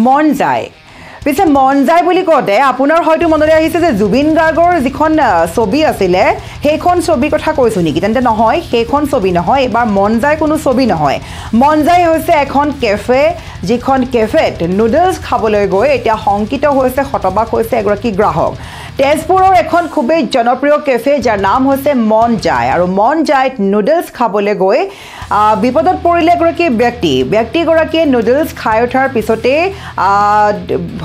মন যায় পিছে মন যায় বুলি কওঁতে আপোনাৰ হয়তো মনলৈ আহিছে যে জুবিন গাৰ্গৰ যিখন ছবি আছিলে সেইখন ছবিৰ কথা কৈছোঁ নেকি তেন্তে নহয় সেইখন ছবি নহয় এবাৰ মন যায় কোনো ছবি নহয় মন যায় হৈছে এখন কেফে যিখন কেফেত নুডলছ খাবলৈ গৈ এতিয়া শংকিত হৈছে হতবাক হৈছে এগৰাকী গ্ৰাহক তেজপুৰৰ এখন খুবেই জনপ্ৰিয় কেফে যাৰ নাম হৈছে মন যায় আৰু মন যায় নুডলছ খাবলৈ গৈ বিপদত পৰিলে এগৰাকী ব্যক্তিগৰাকীয়ে নুডলছ খাই উঠাৰ পিছতে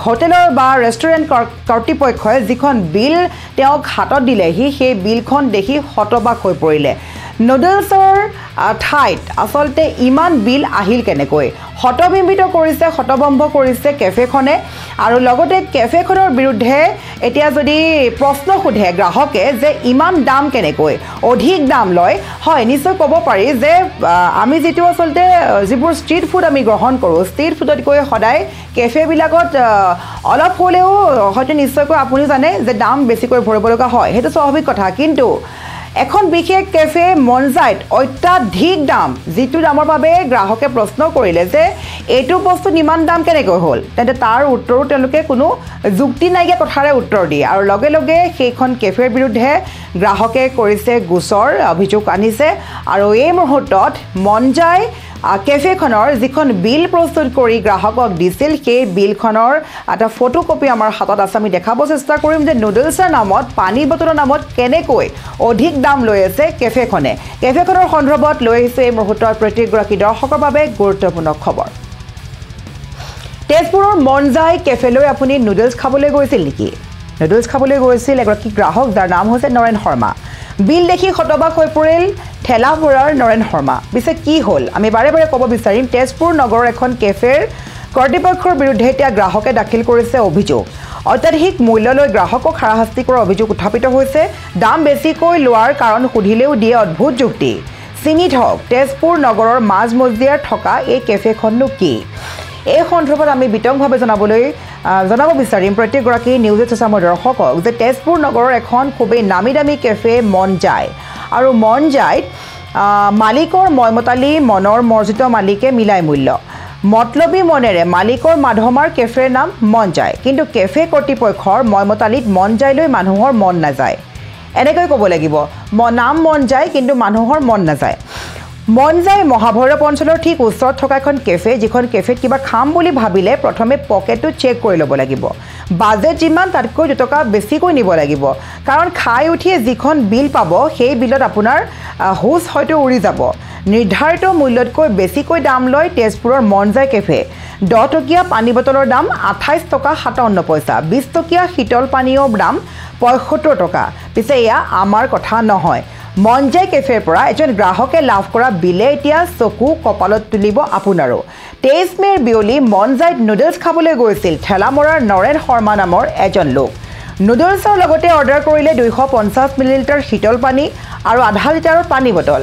হোটেলৰ বা ৰেষ্টুৰেণ্ট কৰ্তৃপক্ষই যিখন বিল তেওঁক হাতত দিলেহি সেই বিলখন দেখি হতবাক হৈ পৰিলে নুডলছৰ ঠাইত আচলতে ইমান বিল আহিল কেনেকৈ হতভম্ব কৰিছে কেফেখনে আৰু লগতে কেফেখনৰ বিৰুদ্ধে এতিয়া যদি প্ৰশ্ন সোধে গ্ৰাহকে যে ইমান দাম কেনেকৈ অধিক দাম লয় হয় নিশ্চয় ক'ব পাৰি যে আমি যেটো আচলতে যিবোৰ ষ্ট্ৰীট ফুড আমি গ্ৰহণ কৰোঁ ষ্ট্ৰীট ফুডতকৈ সদায় কেফেবিলাকত অলপ হ'লেও হয়তো নিশ্চয়কৈ আপুনি জানে যে দাম বেছিকৈ ভৰিব লগা হয় সেইটো স্বাভাৱিক কথা কিন্তু এখন বিশেষ কেফে মন যায় অত্যাধিক দাম যিটো দামৰ বাবে গ্ৰাহকে প্ৰশ্ন কৰিলে যে এইটো বস্তু ইমান দাম কেনেকৈ হ'ল তেন্তে তাৰ উত্তৰো তেওঁলোকে কোনো যুক্তি নাইকিয়া কথাৰে উত্তৰ দিয়ে আৰু লগে লগে সেইখন কেফেৰ বিৰুদ্ধে গ্ৰাহকে কৰিছে গোচৰ অভিযোগ আনিছে আৰু এই মুহূৰ্তত মন যায় কেফেখনৰ যিখন বিল প্ৰস্তুত কৰি গ্ৰাহকক দিছিল সেই বিলখনৰ এটা ফটোকপি আমাৰ হাতত আছে আমি দেখাব চেষ্টা কৰিম যে নুডলছৰ নামত পানী বটলৰ নামত কেনেকৈ অধিক দাম লৈ আছে কেফেখনৰ সন্দৰ্ভত লৈ আহিছে এই মুহূৰ্তত প্ৰতিগৰাকী দৰ্শকৰ বাবে গুৰুত্বপূৰ্ণ খবৰ তেজপুৰৰ মন যায় কেফেলৈ আপুনি নুডলছ খাবলৈ গৈছিল নেকি নুডলছ খাবলৈ গৈছিল এগৰাকী গ্ৰাহক যাৰ নাম হৈছে নৰেন শৰ্মা বিল দেখি হতবাক হৈ পৰিল ঠেলামৰাৰ নৰেন শৰ্মা পিছে কি হ'ল আমি বাৰে ক'ব বিচাৰিম তেজপুৰ নগৰৰ এখন কেফেৰ কৰ্তৃপক্ষৰ বিৰুদ্ধে এতিয়া গ্ৰাহকে দাখিল কৰিছে অভিযোগ অত্যাধিক মূল্য লৈ গ্ৰাহকক হাৰাশাস্তি কৰাৰ অভিযোগ উত্থাপিত হৈছে দাম বেছিকৈ লোৱাৰ কাৰণ সুধিলেও দিয়ে অদ্ভুত যুক্তি চিনি থওক তেজপুৰ নগৰৰ মাজমজিয়াৰ থকা এই কেফেখননো কি এই সন্দৰ্ভত আমি বিতংভাৱে জনাব বিচাৰিম প্ৰত্যেকগৰাকী নিউজ এছামৰ দৰ্শকক যে তেজপুৰ নগৰৰ এখন খুবেই নামী দামী কেফে মন যায় আৰু মন যায় মালিকৰ ময়মতালী মনৰ মৰ্জিত মালিকে মিলাই মূল্য মতলবী মনেৰে মালিকৰ মাধমাৰ কেফেৰ নাম মন যায় কিন্তু কেফে কৰ্তৃপক্ষৰ ময়মতালীত মন যায়লৈ মানুহৰ মন নাযায় এনেকৈ ক'ব লাগিব নাম মন যায় কিন্তু মানুহৰ মন নাযায় মন যায় মহাভৈৰৱ অঞ্চলৰ ঠিক ওচৰত থকা এখন কেফে যিখন কেফেত কিবা খাম বুলি ভাবিলে প্ৰথমে পকেটটো চেক কৰি ল'ব লাগিব বাজেট যিমান তাতকৈ 2 টকা বেছিকৈ নিব লাগিব কাৰণ খাই উঠিয়ে যিখন বিল পাব সেই বিলত আপোনাৰ হুছ হয়তো উৰি যাব নিৰ্ধাৰিত মূল্যতকৈ বেছিকৈ দাম লয় তেজপুৰৰ মন যায় কেফে 10 টকীয়া পানী বটলৰ দাম 28 টকা 57 পইচা 20 টকীয়া শীতল পানীয়ৰ দাম 75 টকা পিছে এয়া আমাৰ কথা নহয় মন যায় কেফেৰ পৰা এজন গ্ৰাহকে লাভ কৰা বিলে এতিয়া চকু কপালত তুলিব আপোনাৰো 23 মেৰ বিয়লি মন যায় নুডলছ খাবলৈ গৈছিল ঠেলামৰাৰ নৰেন শৰ্মা নামৰ এজন লোক নুডলছৰ লগতে অৰ্ডাৰ কৰিলে 250 মিলিলিটাৰ শীতল পানী আৰু আধা লিটাৰৰ পানী বটল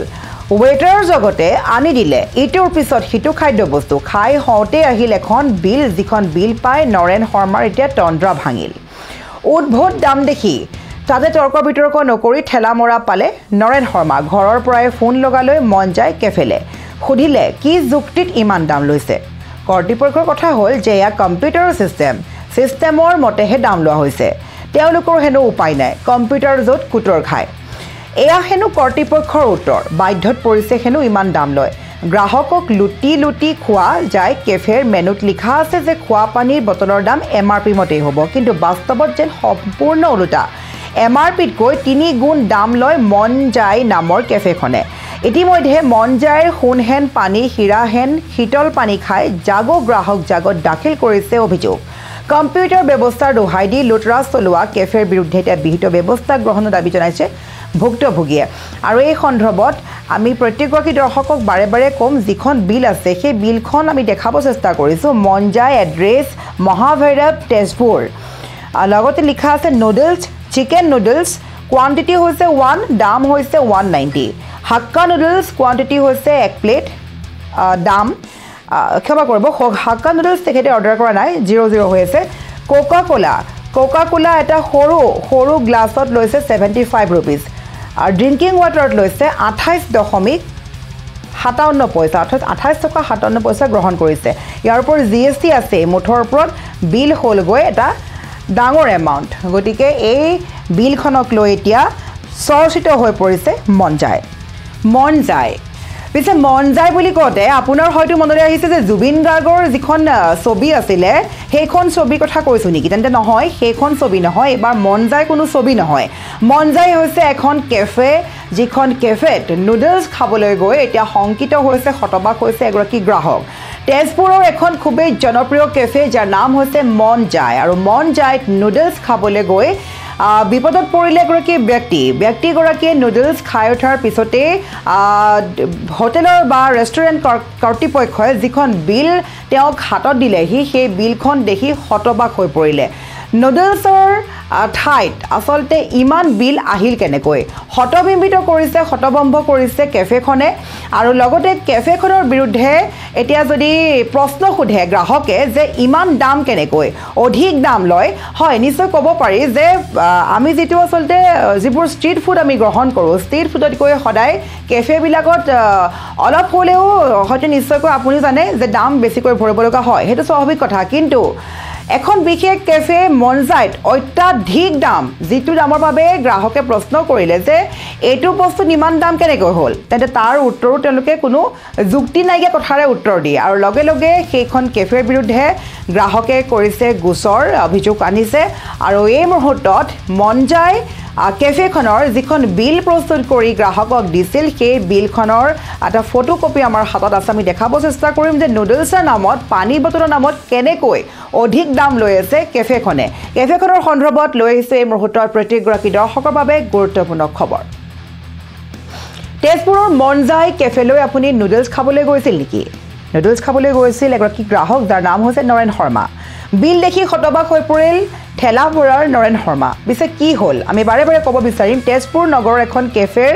ৱেটাৰৰ জগতে আনি দিলে ইটোৰ পিছত সিটো খাদ্য বস্তু খাই হওঁতে আহিল এখন বিল যিখন বিল পাই নৰেন শৰ্মাৰ এতিয়া তন্দ্ৰা ভাঙিল উদ্ভুত দাম দেখি তাতে তৰ্ক বিতৰ্ক নকৰি ঠেলা মৰা পালে নৰেন শৰ্মা ঘৰৰ পৰাই ফোন লগালৈ মন যায় কেফেলে সুধিলে কি যুক্তিত ইমান দাম লৈছে কৰ্তৃপক্ষৰ কথা হ'ল যে এয়া কম্পিউটাৰৰ চিষ্টেমৰ মতেহে দাম লোৱা হৈছে তেওঁলোকৰ হেনো উপায় নাই কম্পিউটাৰ য'ত কুটৰ খায় এয়া হেনো কৰ্তৃপক্ষৰ উত্তৰ বাধ্যত পৰিছে হেনো ইমান দাম লয় গ্ৰাহকক লুটি খোৱা যায় কেফেৰ মেনুত লিখা আছে যে খোৱা পানীৰ বটলৰ দাম MRP মতেই হ'ব কিন্তু বাস্তৱত যেন সম্পূৰ্ণ ওলোটা MRPতকৈ 3 গুণ দাম লয় মন যায় নামৰ কেফেখনে ইতিমধ্যে মন যায়ৰ সোণহেন পানী হীৰাহেন শীতল পানী খাই গ্ৰাহক জাগত দাখিল কৰিছে অভিযোগ কম্পিউটাৰ ব্যৱস্থাৰ দোহাই দি লুটৰাজ চলোৱা কেফেৰ বিৰুদ্ধে এতিয়া বিহিত ব্যৱস্থা গ্ৰহণৰ দাবী জনাইছে ভুক্তভোগীয়ে আৰু এই সন্দৰ্ভত আমি প্ৰত্যেকগৰাকী দৰ্শকক বাৰে কম যিখন বিল আছে সেই বিলখন আমি দেখাব চেষ্টা কৰিছোঁ মন যায় এড্ৰেছ মহাভৈৰৱ তেজপুৰ লগতে লিখা আছে নুডলছ চিকেন নুডলছ কোৱান্টিটি হৈছে 1 দাম হৈছে 190 হাক্কা নুডলছ কোৱান্টিটি হৈছে 1 প্লেট দাম ক্ষমা কৰিব হাক্কা নুডলছ তেখেতে অৰ্ডাৰ কৰা নাই 00 হৈ আছে কোকা কোলা এটা সৰু গ্লাছত লৈছে 75 ৰুপিজ আৰু ড্ৰিংকিং ৱাটাৰত লৈছে 28.5 57 পইচা অৰ্থাৎ 28 টকা 57 পইচা গ্ৰহণ কৰিছে ইয়াৰ ওপৰত GST আছে মুঠৰ ওপৰত বিল হ'লগৈ এটা ডাঙৰ এমাউণ্ট গতিকে এই বিলখনক লৈ এতিয়া চৰ্চিত হৈ পৰিছে মন যায় পিছে মন যায় বুলি কওঁতে আপোনাৰ হয়তো মনলৈ আহিছে যে জুবিন গাৰ্গৰ যিখন ছবি আছিলে সেইখন ছবিৰ কথা কৈছোঁ নেকি তেন্তে নহয় সেইখন ছবি নহয় এবাৰ মন যায় কোনো ছবি নহয় মন যায় হৈছে এখন কেফে যিখন কেফেত নুডলছ খাবলৈ গৈ এতিয়া শংকিত হৈছে হতবাক হৈছে এগৰাকী গ্ৰাহক তেজপুৰৰ এখন খুবেই জনপ্ৰিয় কেফে যাৰ নাম হৈছে মন যায় আৰু মন যায়ত নুডলছ খাবলৈ গৈ বিপদত পৰিলে এগৰাকী ব্যক্তিগৰাকীয়ে নুডলছ খাই উঠাৰ পিছতে হোটেলৰ বা ৰেষ্টুৰেণ্ট কৰ্তৃপক্ষই যিখন বিল তেওঁক হাতত দিলেহি সেই বিলখন দেখি হতবাক হৈ পৰিলে নুডলছৰ ঠাইত আচলতে ইমান বিল আহিল কেনেকৈ হতভম্ব কৰিছে কেফেখনে আৰু লগতে কেফেখনৰ বিৰুদ্ধে এতিয়া যদি প্ৰশ্ন সোধে গ্ৰাহকে যে ইমান দাম কেনেকৈ অধিক দাম লয় হয় নিশ্চয় ক'ব পাৰি যে আমি যেটো আচলতে যিবোৰ ষ্ট্ৰীট ফুড আমি গ্ৰহণ কৰোঁ ষ্ট্ৰীট ফুডতকৈ সদায় কেফেবিলাকত অলপ হ'লেও হয়তো নিশ্চয়কৈ আপুনি জানে যে দাম বেছিকৈ ভৰিব লগা হয় সেইটো স্বাভাৱিক কথা কিন্তু এখন বিশেষ কেফে মন যায়ত অত্যাধিক দাম যিটো দামৰ বাবে গ্ৰাহকে প্ৰশ্ন কৰিলে যে এইটো বস্তু ইমান দাম কেনেকৈ হ'ল তেন্তে তাৰ উত্তৰো তেওঁলোকে কোনো যুক্তি নাইকিয়া কথাৰে উত্তৰ দিয়ে আৰু লগে লগে সেইখন কেফেৰ বিৰুদ্ধে গ্ৰাহকে কৰিছে গোচৰ অভিযোগ আনিছে আৰু এই মুহূৰ্তত মন যায় কেফেখনৰ যিখন বিল প্ৰস্তুত কৰি গ্ৰাহকক দিছিল সেই বিলখনৰ এটা ফটোকপি আমাৰ হাতত আছে আমি দেখাব চেষ্টা কৰিম যে নুডলছৰ নামত পানী বটলৰ নামত কেনেকৈ অধিক দাম লৈ আছে কেফেখনৰ সন্দৰ্ভত লৈ আহিছে এই মুহূৰ্তৰ প্ৰত্যেকগৰাকী দৰ্শকৰ বাবে গুৰুত্বপূৰ্ণ খবৰ তেজপুৰৰ মন যায় কেফেলৈ আপুনি নুডলছ খাবলৈ গৈছিল নেকি নুডলছ খাবলৈ গৈছিল এগৰাকী গ্ৰাহক যাৰ নাম হৈছে নৰেন শৰ্মা বিল দেখি হতবাক হৈ পৰিল ঠেলামৰাৰ নৰেন শৰ্মা পিছে কি হ'ল আমি বাৰে বাৰে ক'ব বিচাৰিম তেজপুৰ নগৰৰ এখন কেফেৰ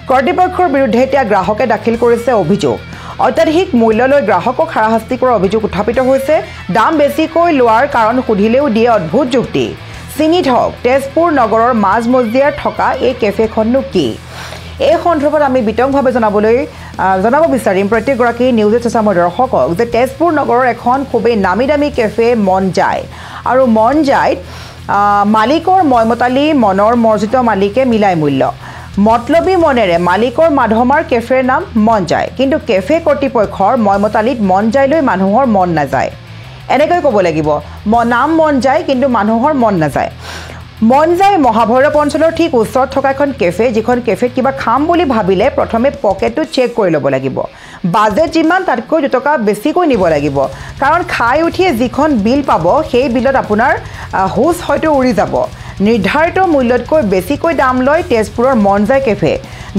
কৰ্তৃপক্ষৰ বিৰুদ্ধে এতিয়া গ্ৰাহকে দাখিল কৰিছে অভিযোগ অত্যাধিক মূল্য লৈ গ্ৰাহকক হাৰাশাস্তি কৰাৰ অভিযোগ উত্থাপিত হৈছে দাম বেছিকৈ লোৱাৰ কাৰণ সুধিলেও দিয়ে অদ্ভুত যুক্তি চিনি থওক তেজপুৰ নগৰৰ মাজমজিয়াত থকা এই কেফেখননো কি এই সন্দৰ্ভত আমি বিতংভাৱে জনাব বিচাৰিম প্ৰত্যেকগৰাকী নিউজ এছামৰ দৰ্শকক যে তেজপুৰ নগৰৰ এখন খুবেই নামী দামী কেফে মন যায় আৰু মন যায়ত মালিকৰ ময়মতালী মনৰ মৰ্জিত মালিকে মিলাই মূল্য মতলবী মনেৰে মালিকৰ মাধমাৰ কেফেৰ নাম মন যায় কিন্তু কেফে কৰ্তৃপক্ষৰ ময়মতালীত মন যায়লৈ মানুহৰ মন নাযায় এনেকৈ ক'ব লাগিব নাম মন যায় কিন্তু মানুহৰ মন নাযায় মন যায় মহাভৈৰৱ অঞ্চলৰ ঠিক ওচৰত থকা এখন কেফে যিখন কেফেত কিবা খাম বুলি ভাবিলে প্ৰথমে পকেটটো চেক কৰি ল'ব লাগিব বাজেট যিমান তাতকৈ 2 টকা বেছিকৈ নিব লাগিব কাৰণ খাই উঠিয়ে যিখন বিল পাব সেই বিলত আপোনাৰ হুছ হয়তো উৰি যাব নিৰ্ধাৰিত মূল্যতকৈ বেছিকৈ দাম লয় তেজপুৰৰ মন যায় কেফে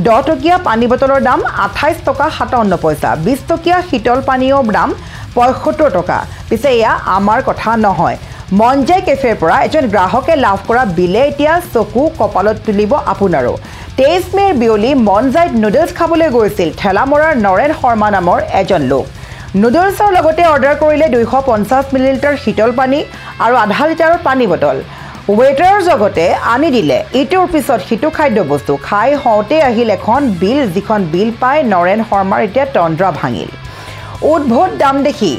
10 টকীয়া পানী বটলৰ দাম 28 টকা 57 পইচা 20 টকীয়া শীতল পানীয়ৰ দাম 75 টকা পিছে এয়া আমাৰ কথা নহয় মন যায় কেফেৰ পৰা এজন গ্ৰাহকে লাভ কৰা বিলে এতিয়া চকু কপালত তুলিব আপোনাৰো 23 মেৰ বিয়লি মন যায়ত নুডলছ খাবলৈ গৈছিল ঠেলামৰাৰ নৰেন শৰ্মা নামৰ এজন লোক নুডলছৰ লগতে অৰ্ডাৰ কৰিলে 250 মিলিলিটাৰ শীতল পানী আৰু আধা লিটাৰৰ পানী বটল ৱেটাৰৰ জগতে আনি দিলে ইটোৰ পিছত সিটো খাদ্য বস্তু খাই হওঁতে আহিল এখন বিল যিখন বিল পাই নৰেন শৰ্মাৰ এতিয়া তন্দ্ৰা ভাঙিল উদ্ভট দাম দেখি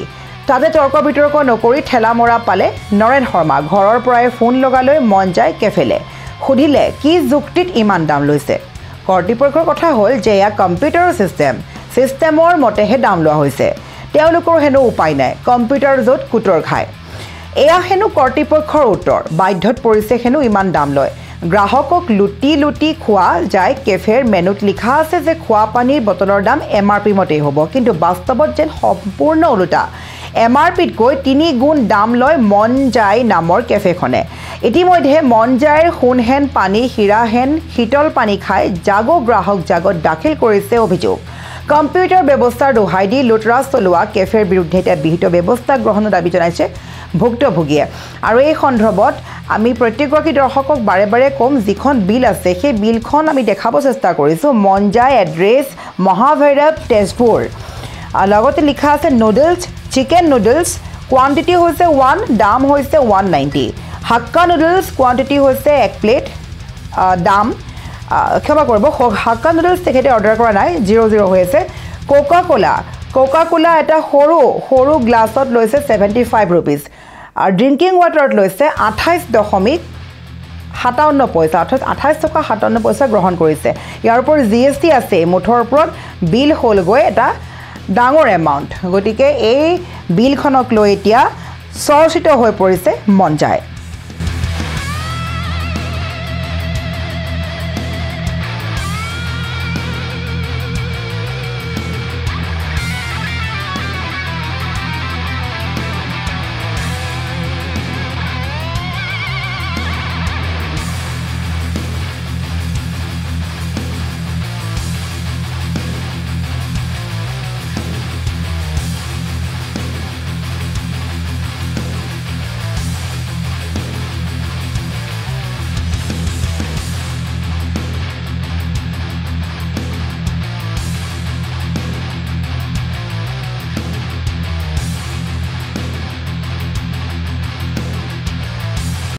তাতে তৰ্ক বিতৰ্ক নকৰি ঠেলামৰা পালে নৰেন শৰ্মা ঘৰৰ পৰাই ফোন লগালৈ মন যায় কেফেলে সুধিলে কি যুক্তিত ইমান দাম লৈছে কৰ্তৃপক্ষৰ কথা হ'ল যে এয়া কম্পিউটাৰ চিষ্টেমৰ মতেহে দাম লোৱা হৈছে তেওঁলোকৰ হেনো উপায় নাই কম্পিউটাৰ য'ত কুটৰ খায় এয়া হেনো কৰ্তৃপক্ষৰ উত্তৰ বাধ্যত পৰিছে হেনো ইমান দাম লয় গ্ৰাহকক লুটি খোৱা যায় কেফেৰ মেনুত লিখা আছে যে খোৱা পানীৰ বটলৰ দাম MRP মতেই হ'ব কিন্তু বাস্তৱত যেন সম্পূৰ্ণ ওলোটা MRPতকৈ 3 গুণ দাম লয় মন যায় নামৰ কেফেখনে ইতিমধ্যে মন যায়ৰ সোণহেন পানী হীৰাহেন শীতল পানী খাই জাগো গ্ৰাহক জাগত দাখিল কৰিছে অভিযোগ কম্পিউটাৰ ব্যৱস্থাৰ দোহাই দি লুটৰাজ চলোৱা কেফেৰ বিৰুদ্ধে এটা বিহিত ব্যৱস্থা গ্ৰহণৰ দাবী জনাইছে ভুক্তভোগীয়ে আৰু এই সন্দৰ্ভত আমি প্ৰত্যেকগৰাকী দৰ্শকক বাৰে বাৰে কম যিখন বিল আছে সেই বিলখন আমি দেখাব চেষ্টা কৰিছোঁ মন যায় এড্ৰেছ মহাভৈৰৱ তেজপুৰ লগতে লিখা আছে নুডলছ চিকেন নুডলছ কোৱান্টিটি হৈছে 1 দাম হৈছে 190 হাক্কা নুডলছ কোৱান্টিটি হৈছে 1 প্লেট দাম ক্ষমা কৰিব হাক্কা নুডলছ তেখেতে অৰ্ডাৰ কৰা নাই 00 হৈ আছে কোকা কোলা এটা সৰু গ্লাছত লৈছে 75 ৰুপিজ আৰু ড্ৰিংকিং ৱাটাৰত লৈছে 28.57 পইচা অৰ্থাৎ 28.57 টকা গ্ৰহণ কৰিছে ইয়াৰ ওপৰত GST আছে মুঠৰ ওপৰত বিল হ'লগৈ এটা ডাঙৰ এমাউণ্ট গতিকে এই বিলখনক লৈ এতিয়া চৰ্চিত হৈ পৰিছে মন যায়